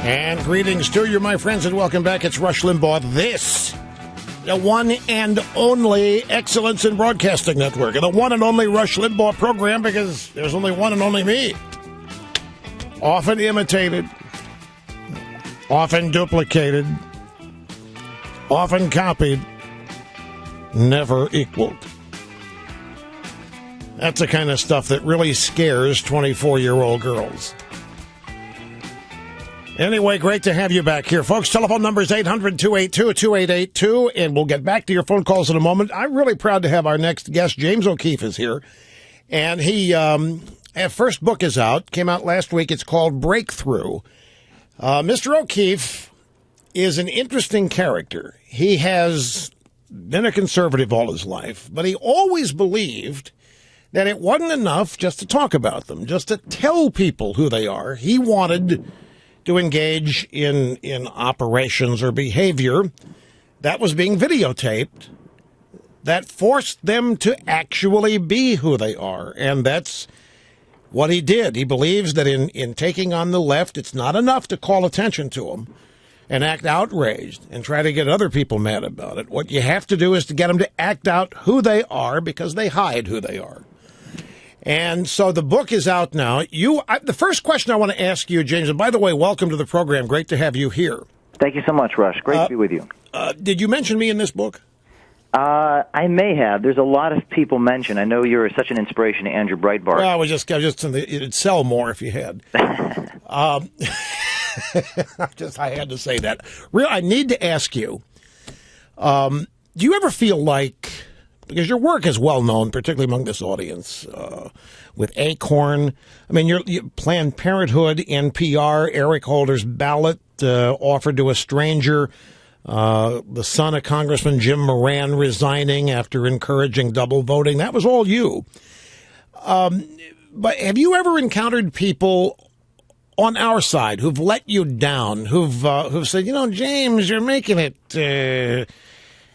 And greetings to you, my friends, and welcome back. It's Rush Limbaugh. This, the one and only Excellence in Broadcasting Network, and the one and only Rush Limbaugh program, because there's only one and only me. Often imitated, often duplicated, often copied, never equaled. That's the kind of stuff that really scares 24-year-old girls. Anyway, great to have you back here, folks. Telephone number is 800-282-2882, and we'll get back to your phone calls in a moment. I'm really proud to have our next guest. James O'Keefe is here, and his first book is out. Came out last week. It's called Breakthrough. Mr. O'Keefe is an interesting character. He has been a conservative all his life, but he always believed that it wasn't enough just to talk about them, just to tell people who they are. He wanted to engage in operations or behavior that was being videotaped that forced them to actually be who they are. And that's what he did. He believes that in taking on the left, it's not enough to call attention to them and act outraged and try to get other people mad about it. What you have to do is to get them to act out who they are, because they hide who they are. And so the book is out now. The first question I want to ask you, James, and by the way, welcome to the program. Great to have you here. Thank you so much, Rush. Great to be with you. Did you mention me in this book? I may have. There's a lot of people mentioned. I know you're such an inspiration to Andrew Breitbart. Well, it'd sell more if you had. I had to say that. I need to ask you, do you ever feel like, because your work is well known, particularly among this audience, with Acorn. I mean, you Planned Parenthood, NPR, Eric Holder's ballot offered to a stranger, the son of Congressman Jim Moran resigning after encouraging double voting. That was all you. But have you ever encountered people on our side who've let you down, who've said, James, you're making it...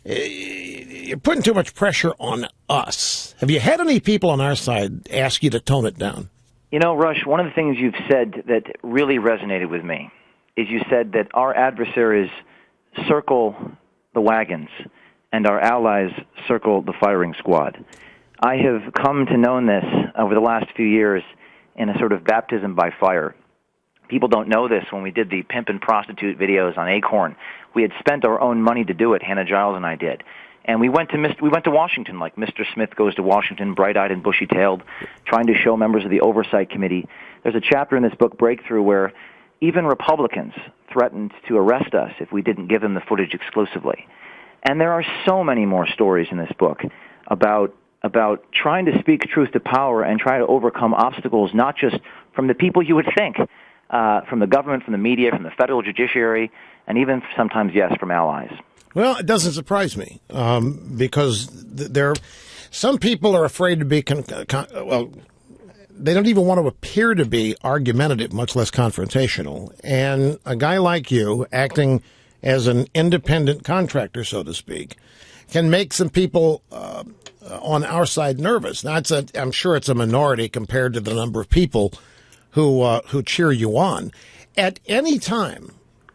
you're putting too much pressure on us. Have you had any people on our side ask you to tone it down? Rush, one of the things you've said that really resonated with me is you said that our adversaries circle the wagons and our allies circle the firing squad. I have come to know this over the last few years in a sort of baptism by fire. People don't know this. When we did the pimp and prostitute videos on Acorn, we had spent our own money to do it. Hannah Giles and I did. And we went to Washington, like Mr. Smith goes to Washington, bright-eyed and bushy-tailed, trying to show members of the Oversight Committee. There's a chapter in this book, Breakthrough, where even Republicans threatened to arrest us if we didn't give them the footage exclusively. And there are so many more stories in this book about trying to speak truth to power and try to overcome obstacles, not just from the people you would think, from the government, from the media, from the federal judiciary, and even sometimes, yes, from allies. Well, it doesn't surprise me, because some people are afraid to be, they don't even want to appear to be argumentative, much less confrontational. And a guy like you, acting as an independent contractor, so to speak, can make some people on our side nervous. Now, I'm sure it's a minority compared to the number of people who cheer you on. At any time,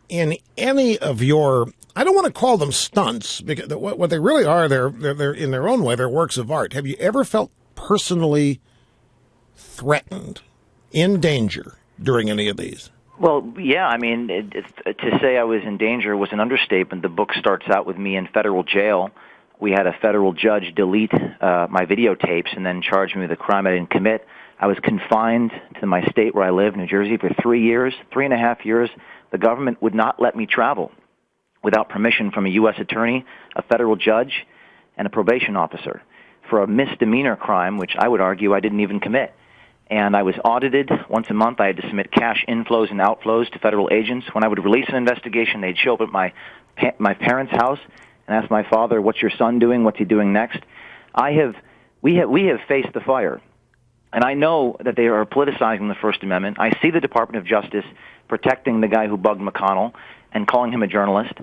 in any of your, I don't want to call them stunts, because what they really are, they're in their own way, they're works of art. Have you ever felt personally threatened, in danger during any of these? Well, yeah. I mean, to say I was in danger was an understatement. The book starts out with me in federal jail. We had a federal judge delete my videotapes and then charge me with a crime I didn't commit. I was confined to my state where I live, New Jersey, for 3.5 years. The government would not let me travel without permission from a U.S. attorney, a federal judge, and a probation officer for a misdemeanor crime, which I would argue I didn't even commit. And I was audited once a month. I had to submit cash inflows and outflows to federal agents. When I would release an investigation, they'd show up at my parents' house and ask my father, "What's your son doing? What's he doing next?" We have faced the fire. And I know that they are politicizing the First Amendment. I see the Department of Justice protecting the guy who bugged McConnell and calling him a journalist.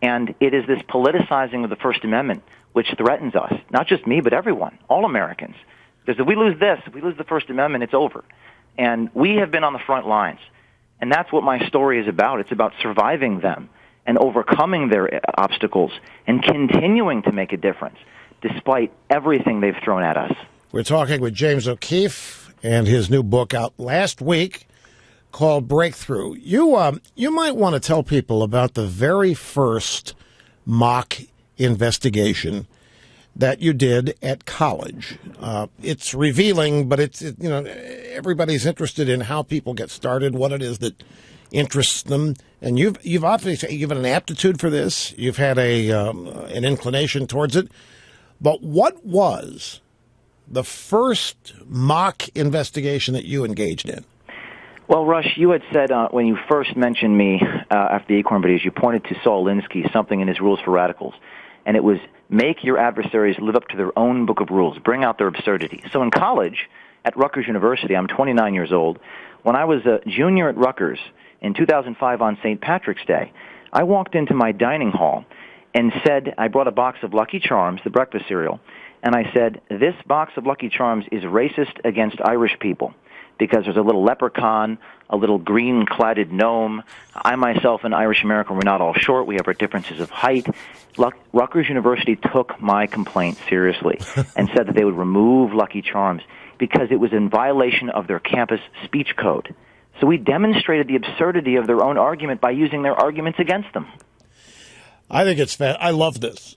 And it is this politicizing of the First Amendment which threatens us, not just me, but everyone, all Americans. Because if we lose this, if we lose the First Amendment, it's over. And we have been on the front lines. And that's what my story is about. It's about surviving them and overcoming their obstacles and continuing to make a difference despite everything they've thrown at us. We're talking with James O'Keefe and his new book out last week called Breakthrough. You might want to tell people about the very first mock investigation that you did at college. It's revealing, but it's everybody's interested in how people get started, what it is that interests them, and you've obviously given an aptitude for this. You've had an inclination towards it. But what was the first mock investigation that you engaged in? Well, Rush, you had said when you first mentioned me after the Acorn videos, you pointed to Saul Alinsky, something in his Rules for Radicals, and it was make your adversaries live up to their own book of rules, bring out their absurdity. So in college at Rutgers University, I'm 29 years old. When I was a junior at Rutgers in 2005 on St. Patrick's Day, I walked into my dining hall and said, I brought a box of Lucky Charms, the breakfast cereal, and I said, this box of Lucky Charms is racist against Irish people because there's a little leprechaun, a little green-cladded gnome. I myself, an Irish American, we're not all short. We have our differences of height. Rutgers University took my complaint seriously and said that they would remove Lucky Charms because it was in violation of their campus speech code. So we demonstrated the absurdity of their own argument by using their arguments against them. I think it's I love this.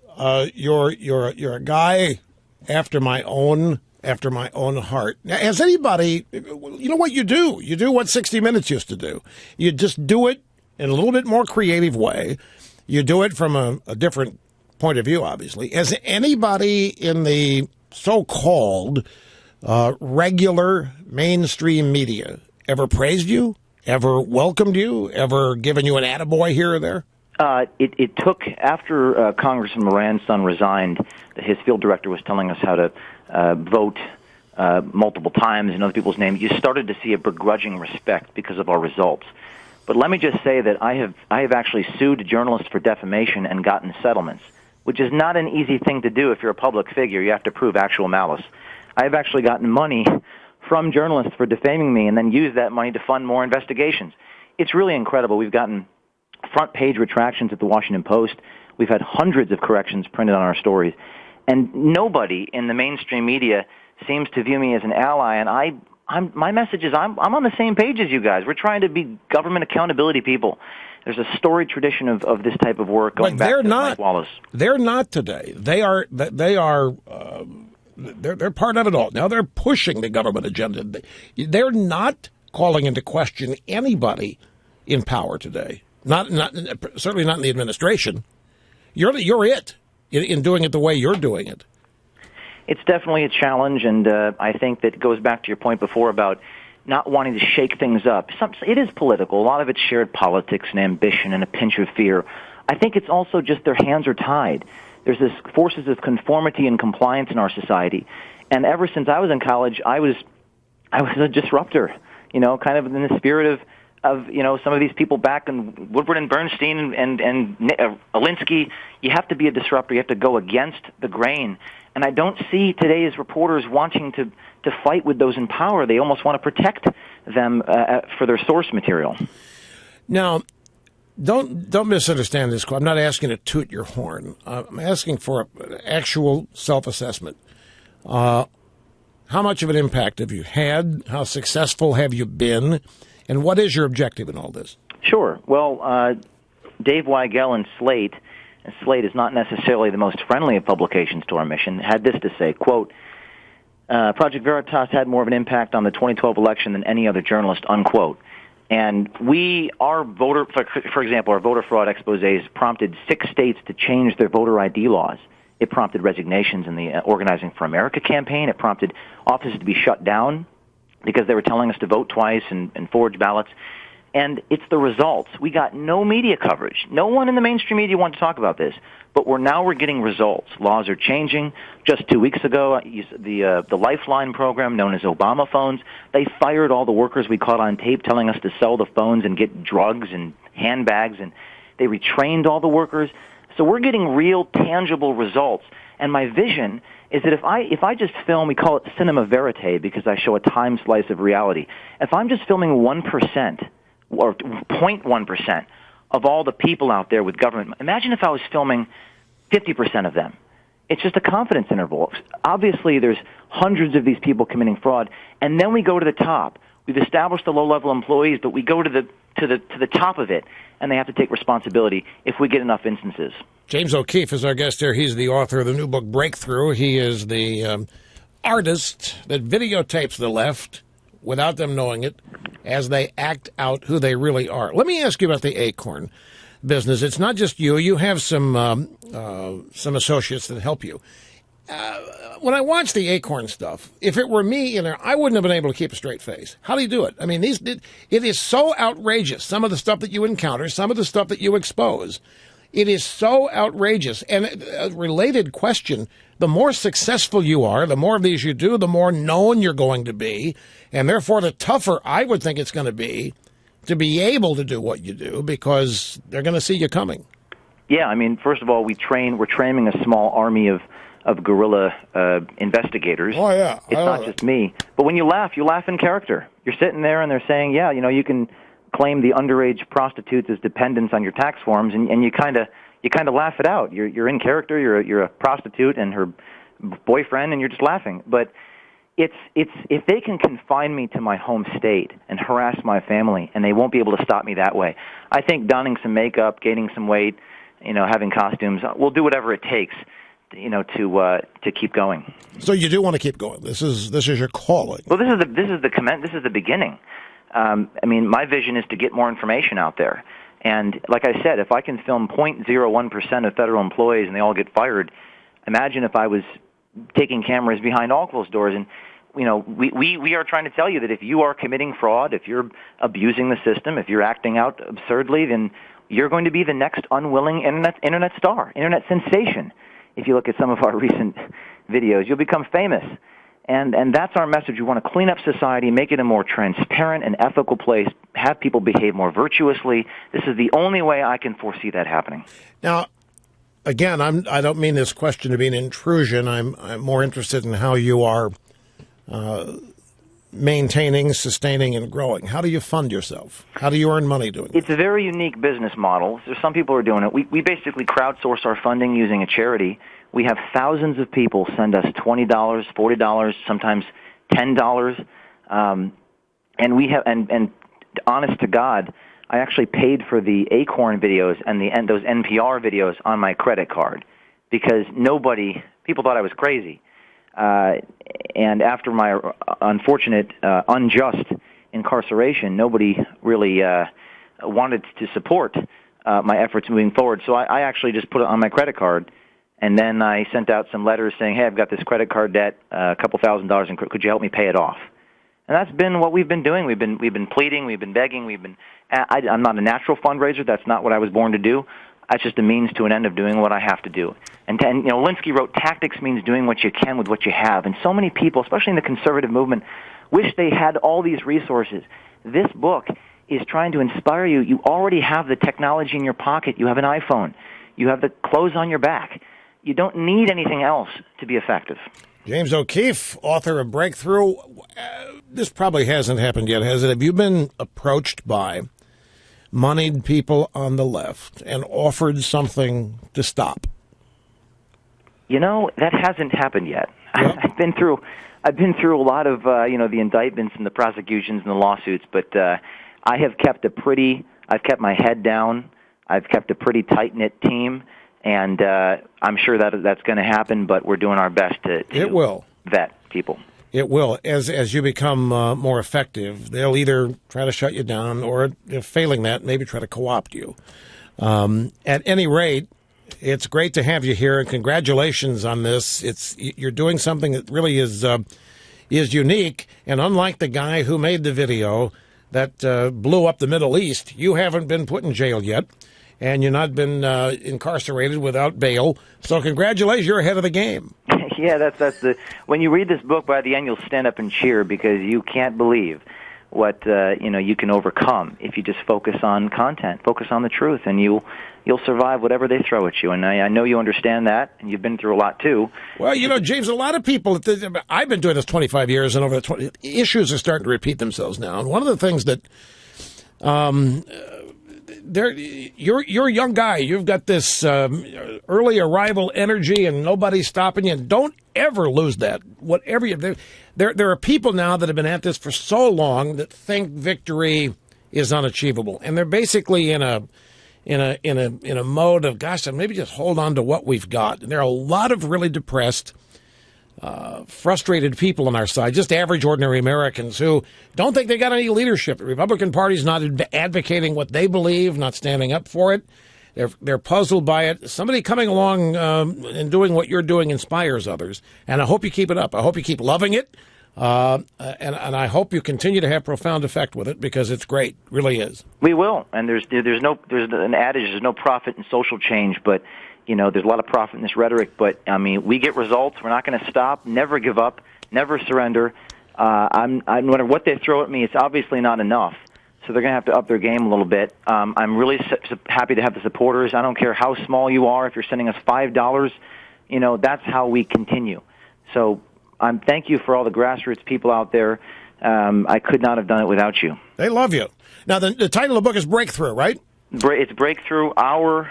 You're a guy after my own heart. Now, has anybody? You know what you do? You do what 60 Minutes used to do. You just do it in a little bit more creative way. You do it from a different point of view, obviously. Has anybody in the so-called regular mainstream media ever praised you? Ever welcomed you? Ever given you an attaboy here or there? It took, after Congressman Moran's son resigned, his field director was telling us how to vote multiple times in other people's names. You started to see a begrudging respect because of our results. But let me just say that I have actually sued journalists for defamation and gotten settlements, which is not an easy thing to do if you're a public figure. You have to prove actual malice. I have actually gotten money from journalists for defaming me and then used that money to fund more investigations. It's really incredible. We've gotten front-page retractions at the Washington Post. We've had hundreds of corrections printed on our stories. And nobody in the mainstream media seems to view me as an ally. And my message is I'm on the same page as you guys. We're trying to be government accountability people. There's a storied tradition of this type of work going back to Mike Wallace. They're not today. They're part of it all. Now they're pushing the government agenda. They're not calling into question anybody in power today. Not certainly not in the administration. You're it in doing it the way you're doing it. It's definitely a challenge, and I think that goes back to your point before about not wanting to shake things up. It is political. A lot of it's shared politics and ambition and a pinch of fear. I think it's also just their hands are tied. There's this forces of conformity and compliance in our society, and ever since I was in college, I was a disruptor. Kind of in the spirit of some of these people back in Woodward and Bernstein and Alinsky. You have to be a disruptor. You have to go against the grain. And I don't see today's reporters wanting to fight with those in power. They almost want to protect them for their source material. Now, don't misunderstand this. I'm not asking to toot your horn. I'm asking for an actual self-assessment. How much of an impact have you had? How successful have you been? And what is your objective in all this? Sure. Well, Dave Weigel and Slate is not necessarily the most friendly of publications to our mission, had this to say, quote, Project Veritas had more of an impact on the 2012 election than any other journalist, unquote. And our for example, our voter fraud exposés prompted 6 states to change their voter ID laws. It prompted resignations in the Organizing for America campaign. It prompted offices to be shut down because they were telling us to vote twice and forge ballots. And it's the results. We got no media coverage. No one in the mainstream media wanted to talk about this. But we're getting results. Laws are changing. Just 2 weeks ago, the Lifeline program, known as Obama phones, they fired all the workers we caught on tape telling us to sell the phones and get drugs and handbags, and they retrained all the workers. So we're getting real, tangible results. And my vision is that if I just film, we call it cinema verite because I show a time slice of reality. If I'm just filming 1% or 0.1% of all the people out there with government. Imagine if I was filming 50% of them. It's just a confidence interval. Obviously, there's hundreds of these people committing fraud, and then we go to the top. We've established the low-level employees, but we go to the top of it, and they have to take responsibility if we get enough instances. James O'Keefe is our guest here. He's the author of the new book, Breakthrough. He is the artist that videotapes the left without them knowing it as they act out who they really are. Let me ask you about the Acorn business. It's not just you. You have some associates that help you. When I watch the Acorn stuff, if it were me in there, I wouldn't have been able to keep a straight face. How do you do it? I mean, it is so outrageous. Some of the stuff that you encounter, some of the stuff that you expose, it is so outrageous. And a related question, the more successful you are, the more of these you do, the more known you're going to be. And therefore, the tougher I would think it's going to be able to do what you do, because they're going to see you coming. Yeah, I mean, first of all, we're training a small army of guerrilla investigators. Oh, yeah. It's not just me. But when you laugh in character. You're sitting there and they're saying, yeah, you can claim the underage prostitutes as dependents on your tax forms, and you kind of laugh it out. You're in character. You're a prostitute and her boyfriend, and you're just laughing. But it's if they can confine me to my home state and harass my family, and they won't be able to stop me that way. I think donning some makeup, gaining some weight, having costumes, we'll do whatever it takes, to keep going. So you do want to keep going. This is your calling. Well, this is the beginning. I mean, my vision is to get more information out there. And like I said, if I can film 0.01% of federal employees and they all get fired, imagine if I was taking cameras behind all closed doors. And we are trying to tell you that if you are committing fraud, if you're abusing the system, if you're acting out absurdly, then you're going to be the next unwilling internet star, internet sensation. If you look at some of our recent videos, you'll become famous. And that's our message. We want to clean up society, make it a more transparent and ethical place, have people behave more virtuously. This is the only way I can foresee that happening. Now, again, I don't mean this question to be an intrusion. I'm more interested in how you are maintaining, sustaining, and growing. How do you fund yourself? How do you earn money doing it? It's a very unique business model. There's some people who are doing it. We basically crowdsource our funding using a charity. We have thousands of people send us $20, $40, sometimes $10, and we have. And honest to God, I actually paid for the Acorn videos and those NPR videos on my credit card because people thought I was crazy. And after my unfortunate, unjust incarceration, nobody really wanted to support my efforts moving forward. So I actually just put it on my credit card, and then I sent out some letters saying, "Hey, I've got this credit card debt, a couple $1,000s, and could you help me pay it off?" And that's been what we've been doing. We've been pleading, we've been begging, I'm not a natural fundraiser. That's not what I was born to do. That's just a means to an end of doing what I have to do. And Linsky wrote, "Tactics means doing what you can with what you have." And so many people, especially in the conservative movement, wish they had all these resources. This book is trying to inspire you. You already have the technology in your pocket. You have an iPhone. You have the clothes on your back. You don't need anything else to be effective. James O'Keefe, author of Breakthrough. This probably hasn't happened yet, has it? Have you been approached by moneyed people on the left and offered something to stop? That hasn't happened yet. Yep. I've been through a lot of the indictments and the prosecutions and the lawsuits, but I have I've kept my head down. I've kept a pretty tight-knit team, and I'm sure that's going to happen, but we're doing our best to vet people. It will. As you become more effective, they'll either try to shut you down or, if failing that, maybe try to co-opt you. At any rate, it's great to have you here, and congratulations on this. You're doing something that really is unique, and unlike the guy who made the video that blew up the Middle East, you haven't been put in jail yet, and you've not been incarcerated without bail. So congratulations, you're ahead of the game. Yeah, that's when you read this book, by the end you'll stand up and cheer because you can't believe what you can overcome if you just focus on content, focus on the truth, and you'll survive whatever they throw at you. And I know you understand that, and you've been through a lot too. Well, James, a lot of people. I've been doing this 25 years, and over the 20 issues are starting to repeat themselves now. And one of the things that You're a young guy. You've got this early arrival energy, and nobody's stopping you. And don't ever lose that. Whatever there are people now that have been at this for so long that think victory is unachievable, and they're basically in a mode of, gosh, maybe just hold on to what we've got. And there are a lot of really depressed, frustrated people on our side, just average, ordinary Americans who don't think they got any leadership. The Republican Party's not advocating what they believe, not standing up for it. They're puzzled by it. Somebody coming along and doing what you're doing inspires others, and I hope you keep it up. I hope you keep loving it, and I hope you continue to have profound effect with it, because it's great, it really is. We will, and there's an adage: there's no profit in social change, but there's a lot of profit in this rhetoric. But I mean, we get results. We're not going to stop. Never give up. Never surrender. No matter what they throw at me, it's obviously not enough. So they're going to have to up their game a little bit. I'm really happy to have the supporters. I don't care how small you are. If you're sending us $5, that's how we continue. So thank you for all the grassroots people out there. I could not have done it without you. They love you. Now, the title of the book is Breakthrough, right? It's Breakthrough, Our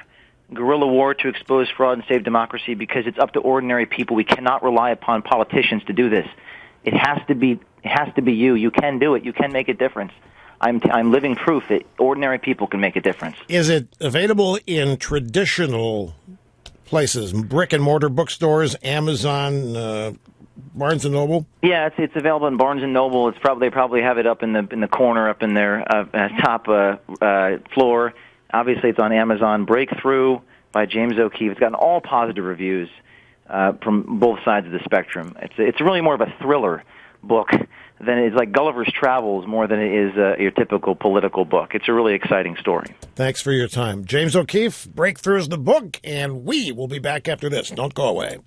Guerrilla War to Expose Fraud and Save Democracy, because it's up to ordinary people. We cannot rely upon politicians to do this. It has to be you. You can do it. You can make a difference. I'm living proof that ordinary people can make a difference. Is it available in traditional places, brick and mortar bookstores, Amazon, Barnes and Noble? Yeah, it's available in Barnes and Noble. They probably have it up in the corner up in their top floor. Obviously, it's on Amazon. Breakthrough by James O'Keefe. It's gotten all positive reviews from both sides of the spectrum. It's really more of a thriller book than it's like Gulliver's Travels more than it is your typical political book. It's a really exciting story. Thanks for your time. James O'Keefe, Breakthrough is the book, and we will be back after this. Don't go away.